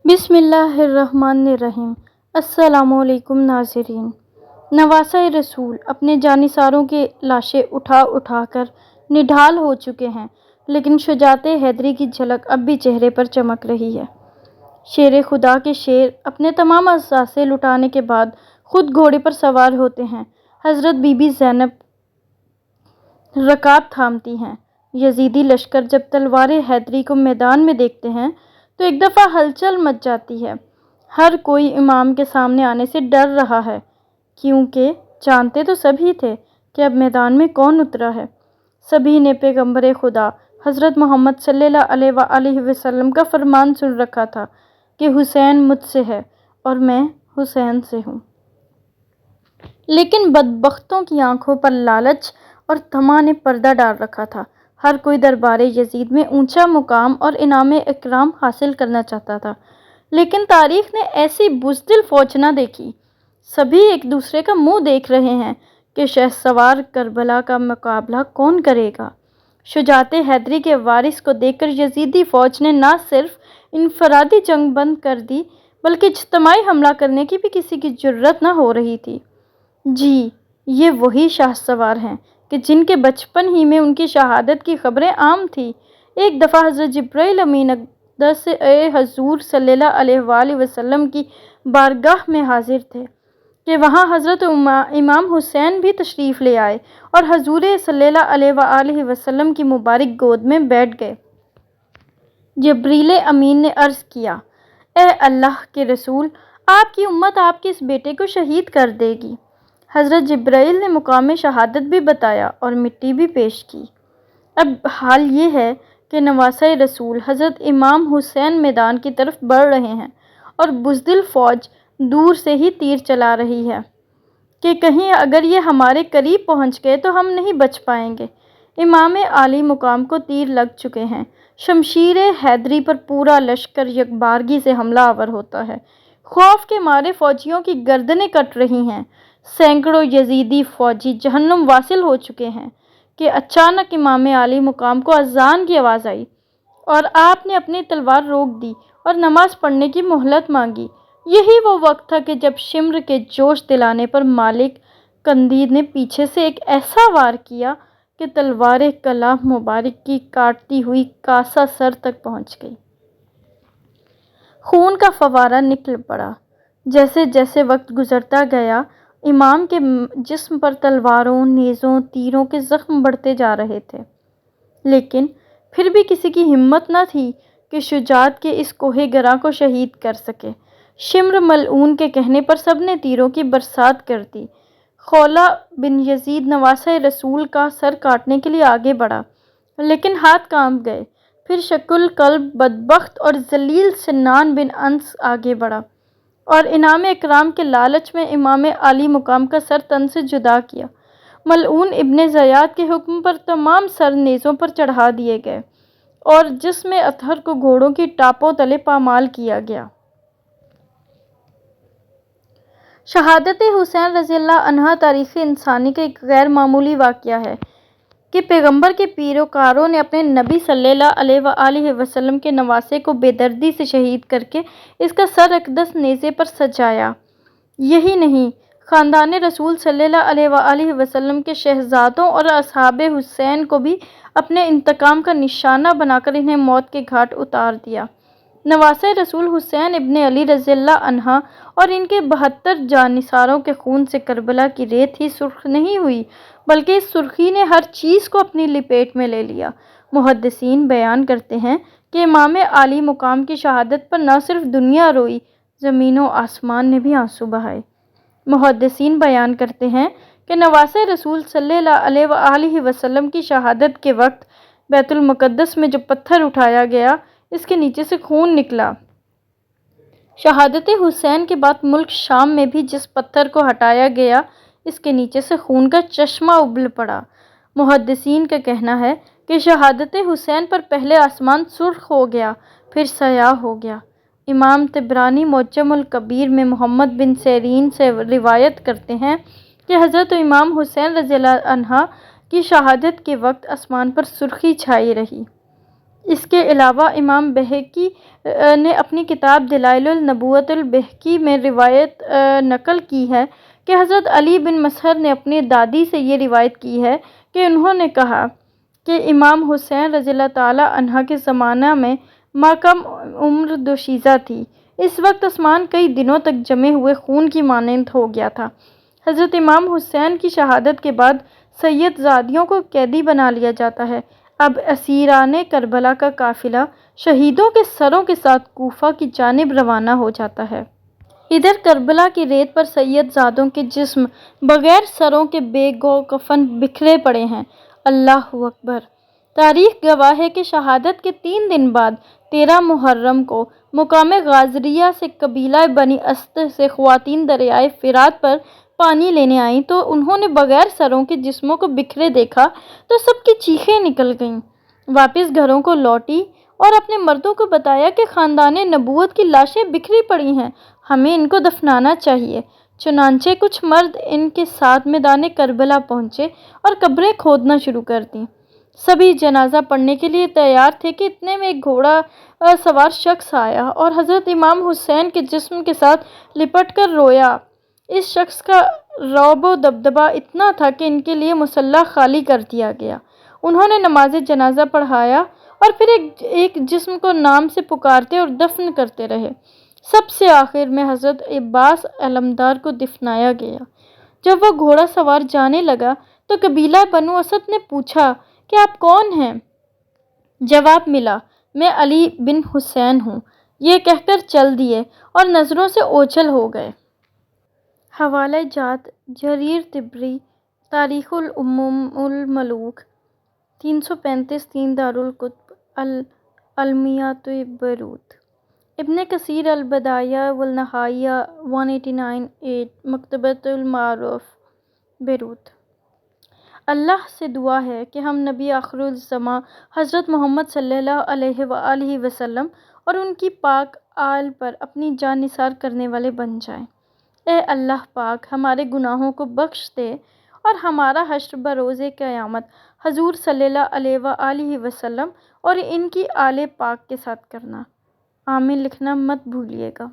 بسم اللہ الرحمن الرحیم۔ السلام علیکم ناظرین۔ نواسہ رسول اپنے جانثاروں کی لاشیں اٹھا اٹھا کر نڈھال ہو چکے ہیں، لیکن شجاعت حیدری کی جھلک اب بھی چہرے پر چمک رہی ہے۔ شیر خدا کے شیر اپنے تمام اثاثے لٹانے کے بعد خود گھوڑے پر سوار ہوتے ہیں۔ حضرت بی بی زینب رکاب تھامتی ہیں۔ یزیدی لشکر جب تلوار حیدری کو میدان میں دیکھتے ہیں تو ایک دفعہ ہلچل مچ جاتی ہے۔ ہر کوئی امام کے سامنے آنے سے ڈر رہا ہے، کیونکہ جانتے تو سبھی تھے کہ اب میدان میں کون اترا ہے۔ سبھی نے پیغمبر خدا حضرت محمد صلی اللہ علیہ وآلہ وسلم کا فرمان سن رکھا تھا کہ حسین مجھ سے ہے اور میں حسین سے ہوں۔ لیکن بدبختوں کی آنکھوں پر لالچ اور طمع نے پردہ ڈال رکھا تھا۔ ہر کوئی دربار یزید میں اونچا مقام اور انعام اکرام حاصل کرنا چاہتا تھا، لیکن تاریخ نے ایسی بزدل فوج نہ دیکھی۔ سبھی ایک دوسرے کا منہ دیکھ رہے ہیں کہ شہسوار کربلا کا مقابلہ کون کرے گا۔ شجاعت حیدری کے وارث کو دیکھ کر یزیدی فوج نے نہ صرف انفرادی جنگ بند کر دی بلکہ اجتماعی حملہ کرنے کی بھی کسی کی جرات نہ ہو رہی تھی۔ جی، یہ وہی شہسوار ہیں کہ جن کے بچپن ہی میں ان کی شہادت کی خبریں عام تھیں۔ ایک دفعہ حضرت جبرائیل امین اقدس حضور صلی اللہ علیہ وآلہ وسلم کی بارگاہ میں حاضر تھے کہ وہاں حضرت امام حسین بھی تشریف لے آئے اور حضور صلی اللہ علیہ وآلہ وسلم کی مبارک گود میں بیٹھ گئے۔ جبریل امین نے عرض کیا، اے اللہ کے رسول، آپ کی امت آپ کے اس بیٹے کو شہید کر دے گی۔ حضرت جبرائیل نے مقام شہادت بھی بتایا اور مٹی بھی پیش کی۔ اب حال یہ ہے کہ نواسہ رسول حضرت امام حسین میدان کی طرف بڑھ رہے ہیں اور بزدل فوج دور سے ہی تیر چلا رہی ہے کہ کہیں اگر یہ ہمارے قریب پہنچ گئے تو ہم نہیں بچ پائیں گے۔ امام عالی مقام کو تیر لگ چکے ہیں۔ شمشیر حیدری پر پورا لشکر یکبارگی سے حملہ آور ہوتا ہے۔ خوف کے مارے فوجیوں کی گردنیں کٹ رہی ہیں۔ سینکڑوں یزیدی فوجی جہنم واصل ہو چکے ہیں کہ اچانک امام عالی مقام کو اذان کی آواز آئی اور آپ نے اپنی تلوار روک دی اور نماز پڑھنے کی مہلت مانگی۔ یہی وہ وقت تھا کہ جب شمر کے جوش دلانے پر مالک کندید نے پیچھے سے ایک ایسا وار کیا کہ تلوار کلام مبارک کی کاٹتی ہوئی کاسہ سر تک پہنچ گئی۔ خون کا فوارہ نکل پڑا۔ جیسے جیسے وقت گزرتا گیا، امام کے جسم پر تلواروں، نیزوں، تیروں کے زخم بڑھتے جا رہے تھے، لیکن پھر بھی کسی کی ہمت نہ تھی کہ شجاعت کے اس کوہ گراں کو شہید کر سکے۔ شمر ملعون کے کہنے پر سب نے تیروں کی برسات کر دی۔ خولہ بن یزید نواسہ رسول کا سر کاٹنے کے لیے آگے بڑھا، لیکن ہاتھ کانپ گئے۔ پھر شق القلب بدبخت اور ذلیل سنان بن انس آگے بڑھا اور انعام اکرام کے لالچ میں امام عالی مقام کا سر تن سے جدا کیا۔ ملعون ابن زیاد کے حکم پر تمام سر نیزوں پر چڑھا دیے گئے اور جسم اطہر کو گھوڑوں کی ٹاپوں تلے پامال کیا گیا۔ شہادت حسین رضی اللہ عنہ تاریخ انسانی کا ایک غیر معمولی واقعہ ہے کہ پیغمبر کے پیروکاروں نے اپنے نبی صلی اللہ علیہ وآلہ وسلم کے نواسے کو بے دردی سے شہید کر کے اس کا سر اقدس نیزے پر سجایا۔ یہی نہیں، خاندان رسول صلی اللہ علیہ وآلہ وسلم کے شہزادوں اور اصحاب حسین کو بھی اپنے انتقام کا نشانہ بنا کر انہیں موت کے گھاٹ اتار دیا۔ نواسہ رسول حسین ابن علی رضی اللہ عنہ اور ان کے 72 جانثاروں کے خون سے کربلا کی ریت ہی سرخ نہیں ہوئی، بلکہ اس سرخی نے ہر چیز کو اپنی لپیٹ میں لے لیا۔ محدثین بیان کرتے ہیں کہ امام عالی مقام کی شہادت پر نہ صرف دنیا روئی، زمین و آسمان نے بھی آنسو بہائے۔ محدثین بیان کرتے ہیں کہ نواسہ رسول صلی اللہ علیہ وآلہ وسلم کی شہادت کے وقت بیت المقدس میں جو پتھر اٹھایا گیا، اس کے نیچے سے خون نکلا۔ شہادت حسین کے بعد ملک شام میں بھی جس پتھر کو ہٹایا گیا، اس کے نیچے سے خون کا چشمہ ابل پڑا۔ محدثین کا کہنا ہے کہ شہادت حسین پر پہلے آسمان سرخ ہو گیا، پھر سیاہ ہو گیا۔ امام طبرانی معجم الکبیر میں محمد بن سیرین سے روایت کرتے ہیں کہ حضرت امام حسین رضی اللہ عنہ کی شہادت کے وقت آسمان پر سرخی چھائی رہی۔ اس کے علاوہ امام بہقی نے اپنی کتاب دلائل النبوۃ البہقی میں روایت نقل کی ہے کہ حضرت علی بن مظہر نے اپنی دادی سے یہ روایت کی ہے کہ انہوں نے کہا کہ امام حسین رضی اللہ تعالیٰ عنہ کے زمانہ میں ماں کم عمر دوشیزہ تھی۔ اس وقت آسمان کئی دنوں تک جمے ہوئے خون کی مانند ہو گیا تھا۔ حضرت امام حسین کی شہادت کے بعد سید زادیوں کو قیدی بنا لیا جاتا ہے۔ اب اسیران کربلا کا قافلہ شہیدوں کے سروں کے ساتھ کوفہ کی جانب روانہ ہو جاتا ہے۔ ادھر کربلا کی ریت پر سید زادوں کے جسم بغیر سروں کے بے گو کفن بکھرے پڑے ہیں۔ اللہ اکبر! تاریخ گواہ ہے کہ شہادت کے 3 دن بعد 13 محرم کو مقام غازریہ سے قبیلہ بنی اسد سے خواتین دریائے فرات پر پانی لینے آئیں تو انہوں نے بغیر سروں کے جسموں کو بکھرے دیکھا تو سب کی چیخیں نکل گئیں۔ واپس گھروں کو لوٹی اور اپنے مردوں کو بتایا کہ خاندان نبوت کی لاشیں بکھری پڑی ہیں، ہمیں ان کو دفنانا چاہیے۔ چنانچہ کچھ مرد ان کے ساتھ میدان کربلا پہنچے اور قبریں کھودنا شروع کر دیں۔ سبھی جنازہ پڑھنے کے لیے تیار تھے کہ اتنے میں ایک گھوڑا سوار شخص آیا اور حضرت امام حسین کے جسم کے ساتھ لپٹ کر رویا۔ اس شخص کا رعب و دبدبہ اتنا تھا کہ ان کے لیے مصلی خالی کر دیا گیا۔ انہوں نے نماز جنازہ پڑھایا اور پھر ایک جسم کو نام سے پکارتے اور دفن کرتے رہے۔ سب سے آخر میں حضرت عباس علمدار کو دفنایا گیا۔ جب وہ گھوڑا سوار جانے لگا تو قبیلہ بنو اسد نے پوچھا کہ آپ کون ہیں؟ جواب ملا، میں علی بن حسین ہوں۔ یہ کہہ کر چل دیے اور نظروں سے اوجھل ہو گئے۔ حوالہ جات جریر طبری، تاریخ الامم الملوک، 335 3 دارالکتب العلمیات بیروت۔ ابن کثیر البدایہ والنہایہ، 189 8، مکتبۃ المعارف، بیروت۔ اللہ سے دعا ہے کہ ہم نبی آخر الزماں حضرت محمد صلی اللہ علیہ وآلہ وسلم اور ان کی پاک آل پر اپنی جان نثار کرنے والے بن جائیں۔ اے اللہ پاک، ہمارے گناہوں کو بخش دے اور ہمارا حشر بروز قیامت حضور صلی اللہ علیہ وآلہ وسلم اور ان کی آل پاک کے ساتھ کرنا۔ آمین لکھنا مت بھولیے گا۔